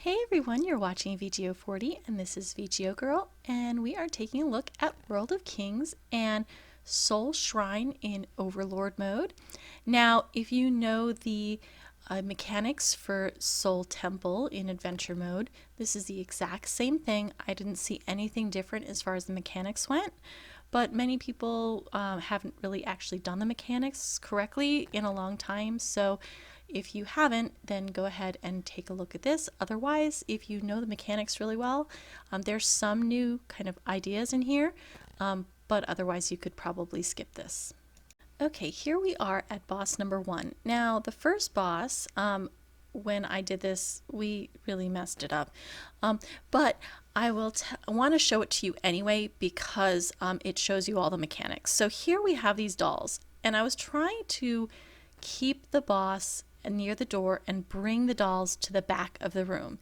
Hey everyone, you're watching VGO 40 and this is VGO Girl, and we are taking a look at World of Kings and Soul Shrine in Overlord mode. Now, if you know the mechanics for Soul Temple in Adventure mode, this is the exact same thing. I didn't see anything different as far as the mechanics went, but many people haven't really actually done the mechanics correctly in a long time, so if you haven't, then go ahead and take a look at this. Otherwise, if you know the mechanics really well, there's some new kind of ideas in here, but otherwise you could probably skip this. Okay, here we are at boss number 1. Now, the first boss, when I did this, we really messed it up. But I want to show it to you anyway because it shows you all the mechanics. So here we have these dolls, and I was trying to keep the boss near the door and bring the dolls to the back of the room.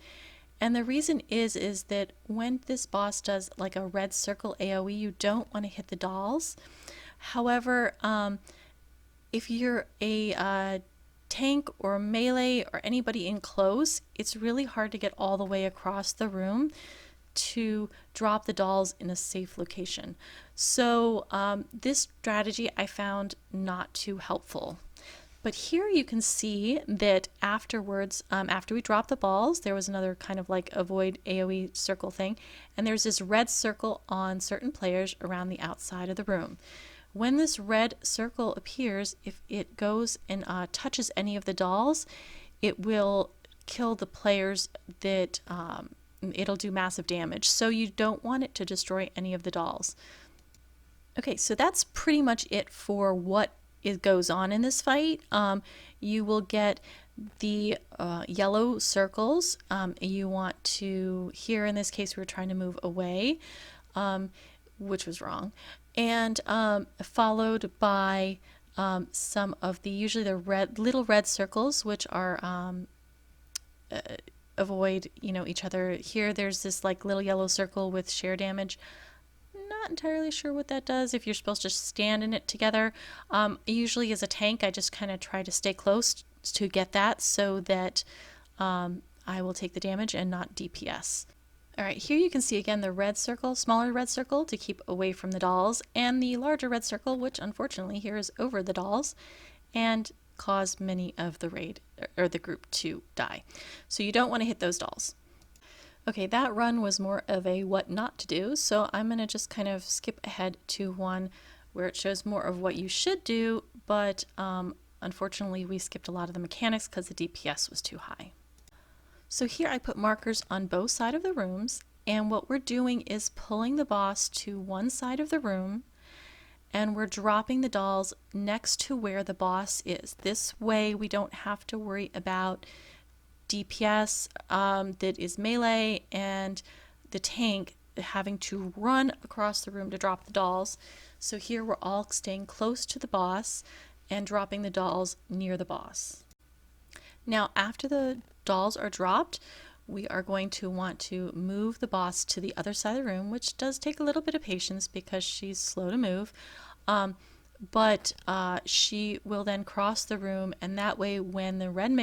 And the reason is that when this boss does like a red circle AoE, you don't want to hit the dolls. However, if you're a tank or melee or anybody in close, it's really hard to get all the way across the room to drop the dolls in a safe location. So this strategy I found not too helpful. But here you can see that afterwards, after we dropped the balls, there was another kind of like avoid AoE circle thing, and there's this red circle on certain players around the outside of the room. When this red circle appears, if it goes and touches any of the dolls, it will kill the players that it'll do massive damage. So you don't want it to destroy any of the dolls. Okay, so that's pretty much it for what it goes on in this fight. You will get the yellow circles. You want to, here in this case, we were trying to move away, which was wrong, and followed by some of the, usually the little red circles, which are avoid, each other. Here there's this like little yellow circle with share damage. Not entirely sure what that does, if you're supposed to stand in it together. Usually as a tank, I just kind of try to stay close to get that so that I will take the damage and not DPS. Alright, here you can see again the red circle, smaller red circle to keep away from the dolls, and the larger red circle, which unfortunately here is over the dolls and cause many of the raid or the group to die. So you don't want to hit those dolls. Okay, that run was more of a what not to do, so I'm going to just kind of skip ahead to one where it shows more of what you should do, but unfortunately we skipped a lot of the mechanics because the DPS was too high. So here I put markers on both sides of the rooms, and what we're doing is pulling the boss to one side of the room, and we're dropping the dolls next to where the boss is. This way we don't have to worry about DPS that is melee and the tank having to run across the room to drop the dolls. So here we're all staying close to the boss and dropping the dolls near the boss. Now after the dolls are dropped, we are going to want to move the boss to the other side of the room, which does take a little bit of patience because she's slow to move. But she will then cross the room, and that way when the red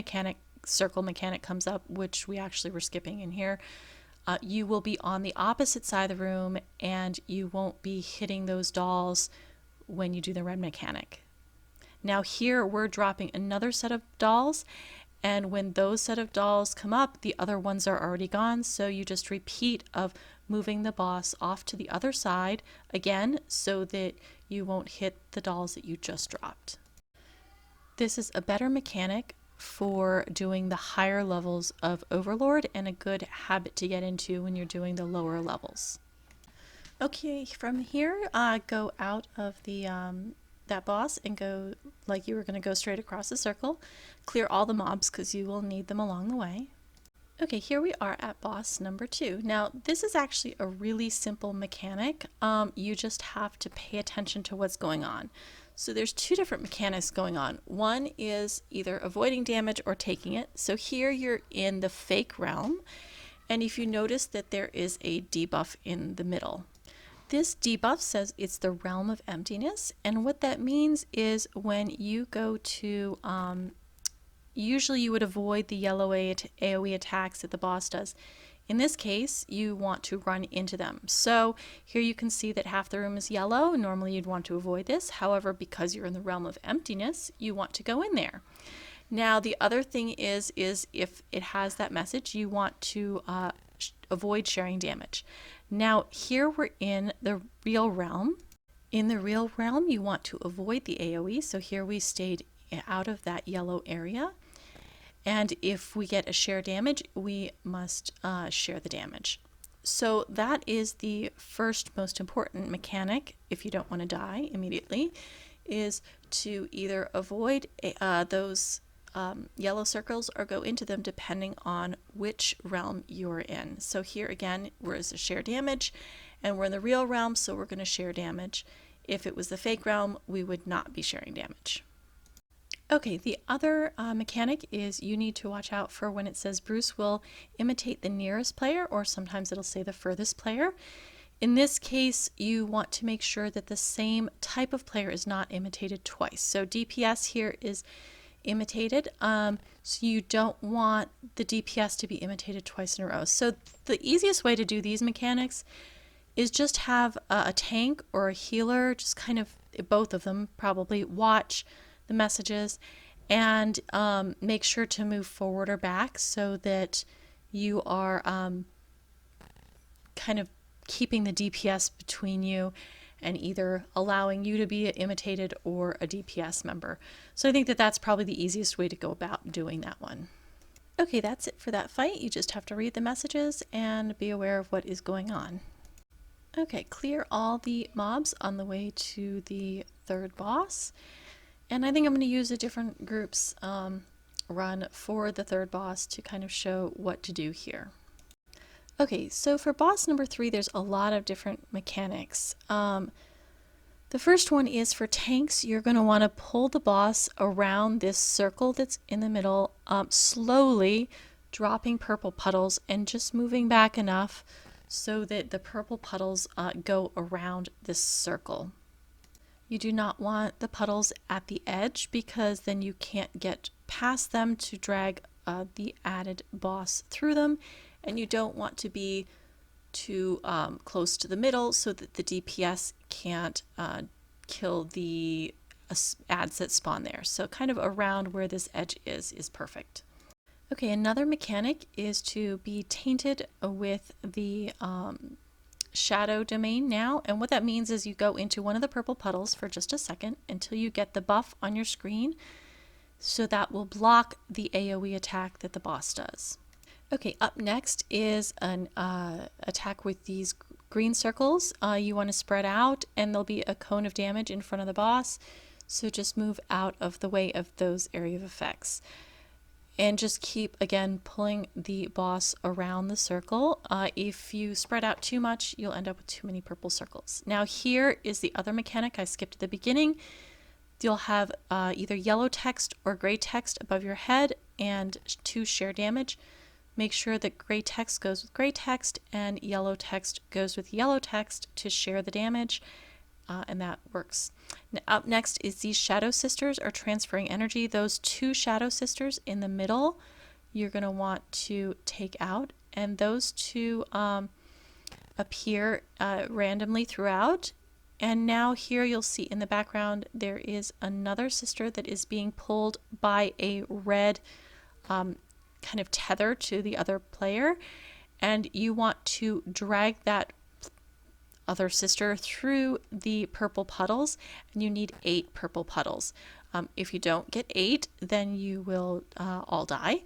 circle mechanic comes up, which we actually were skipping in here, you will be on the opposite side of the room and you won't be hitting those dolls when you do the red mechanic. Now here we're dropping another set of dolls, and when those set of dolls come up, the other ones are already gone, so you just repeat of moving the boss off to the other side again so that you won't hit the dolls that you just dropped. This is a better mechanic for doing the higher levels of Overlord and a good habit to get into when you're doing the lower levels. Okay, from here, go out of the that boss and go like you were going to go straight across the circle. Clear all the mobs because you will need them along the way. Okay, here we are at boss number 2. Now, this is actually a really simple mechanic. You just have to pay attention to what's going on. So there's two different mechanics going on. One is either avoiding damage or taking it. So here you're in the fake realm, and if you notice that there is a debuff in the middle. This debuff says it's the Realm of Emptiness, and what that means is when you go to usually you would avoid the yellow AoE attacks that the boss does. In this case, you want to run into them. So here you can see that half the room is yellow. Normally you'd want to avoid this. However, because you're in the realm of emptiness, you want to go in there. Now, the other thing is if it has that message, you want to avoid sharing damage. Now, here we're in the real realm. In the real realm, you want to avoid the AoE. So here we stayed out of that yellow area. And if we get a share damage, we must share the damage. So that is the first most important mechanic, if you don't want to die immediately, is to either avoid those yellow circles or go into them depending on which realm you're in. So here again, we're as a share damage, and we're in the real realm, so we're going to share damage. If it was the fake realm, we would not be sharing damage. Okay, the other mechanic is you need to watch out for when it says Bruce will imitate the nearest player, or sometimes it'll say the furthest player. In this case, you want to make sure that the same type of player is not imitated twice. So DPS here is imitated, so you don't want the DPS to be imitated twice in a row. So the easiest way to do these mechanics is just have a tank or a healer, just kind of both of them probably, watch the messages and make sure to move forward or back so that you are kind of keeping the DPS between you and either allowing you to be imitated or a DPS member. So I think that that's probably the easiest way to go about doing that one. Okay, that's it for that fight. You just have to read the messages and be aware of what is going on. Okay, clear all the mobs on the way to the third boss. And I think I'm going to use a different group's run for the third boss to kind of show what to do here. Okay, so for boss number 3, there's a lot of different mechanics. The first one is for tanks, you're going to want to pull the boss around this circle that's in the middle, slowly dropping purple puddles and just moving back enough so that the purple puddles go around this circle. You do not want the puddles at the edge because then you can't get past them to drag the added boss through them, and you don't want to be too close to the middle so that the DPS can't kill the adds that spawn there. So kind of around where this edge is perfect. Okay, another mechanic is to be tainted with the shadow domain now, and what that means is you go into one of the purple puddles for just a second until you get the buff on your screen, so that will block the AoE attack that the boss does. Okay, up next is an attack with these green circles. You want to spread out and there'll be a cone of damage in front of the boss, so just move out of the way of those area of effects. And just keep, again, pulling the boss around the circle. If you spread out too much, you'll end up with too many purple circles. Now here is the other mechanic I skipped at the beginning. You'll have either yellow text or gray text above your head and 2 share damage. Make sure that gray text goes with gray text and yellow text goes with yellow text to share the damage. And that works. Now, up next is these Shadow Sisters are transferring energy. Those 2 Shadow Sisters in the middle, you're going to want to take out, and those 2 appear randomly throughout. And now here you'll see in the background there is another sister that is being pulled by a red kind of tether to the other player, and you want to drag that other sister through the purple puddles, and you need 8 purple puddles. If you don't get 8, then you will all die,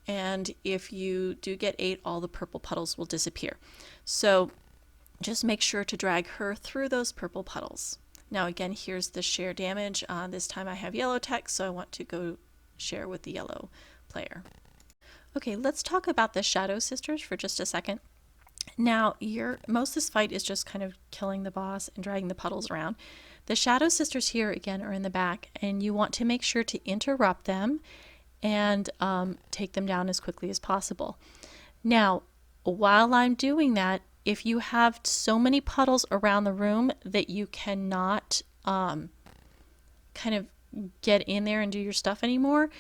and if you do get 8, all the purple puddles will disappear. So just make sure to drag her through those purple puddles. Now again, here's the share damage. This time I have yellow text, so I want to go share with the yellow player. Okay, let's talk about the Shadow Sisters for just a second. Now, most of this fight is just kind of killing the boss and dragging the puddles around. The Shadow Sisters here, again, are in the back, and you want to make sure to interrupt them and take them down as quickly as possible. Now, while I'm doing that, if you have so many puddles around the room that you cannot kind of get in there and do your stuff anymore,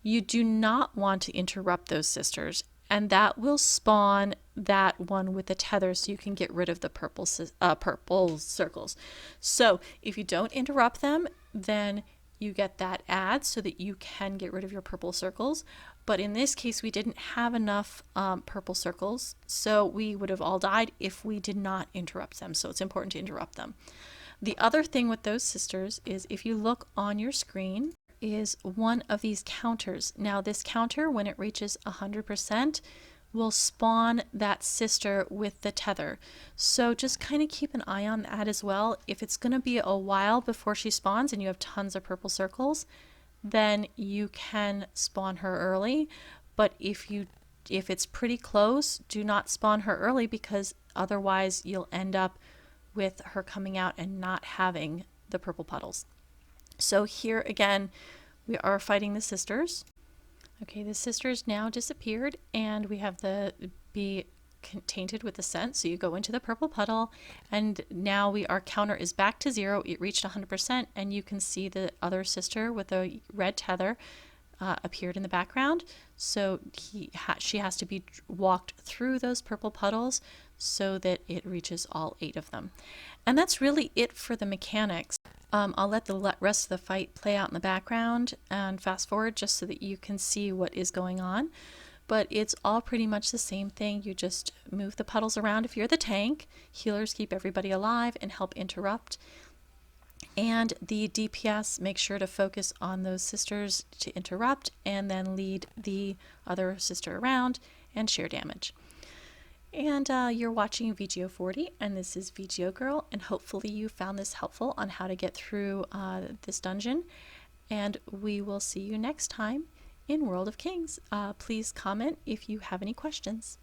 You do not want to interrupt those sisters, and that will spawn that one with the tether so you can get rid of the purple circles. So if you don't interrupt them, then you get that ad so that you can get rid of your purple circles. But in this case, we didn't have enough purple circles, so we would have all died if we did not interrupt them. So it's important to interrupt them. The other thing with those sisters is if you look on your screen, is one of these counters. Now this counter, when it reaches 100%, will spawn that sister with the tether. So just kind of keep an eye on that as well. If it's going to be a while before she spawns and you have tons of purple circles, then you can spawn her early. But if it's pretty close, do not spawn her early, because otherwise you'll end up with her coming out and not having the purple puddles. So here again, we are fighting the sisters. Okay, the sisters now disappeared, and we have the bee tainted with the scent. So you go into the purple puddle, and now our counter is back to 0. It reached 100%, and you can see the other sister with a red tether appeared in the background. So she has to be walked through those purple puddles so that it reaches all 8 of them. And that's really it for the mechanics. I'll let the rest of the fight play out in the background and fast forward just so that you can see what is going on. But it's all pretty much the same thing. You just move the puddles around if you're the tank. Healers keep everybody alive and help interrupt. And the DPS make sure to focus on those sisters to interrupt, and then lead the other sister around and share damage. And you're watching VGO 40, and this is VGO Girl, and hopefully you found this helpful on how to get through this dungeon. And we will see you next time in World of Kings. Please comment if you have any questions.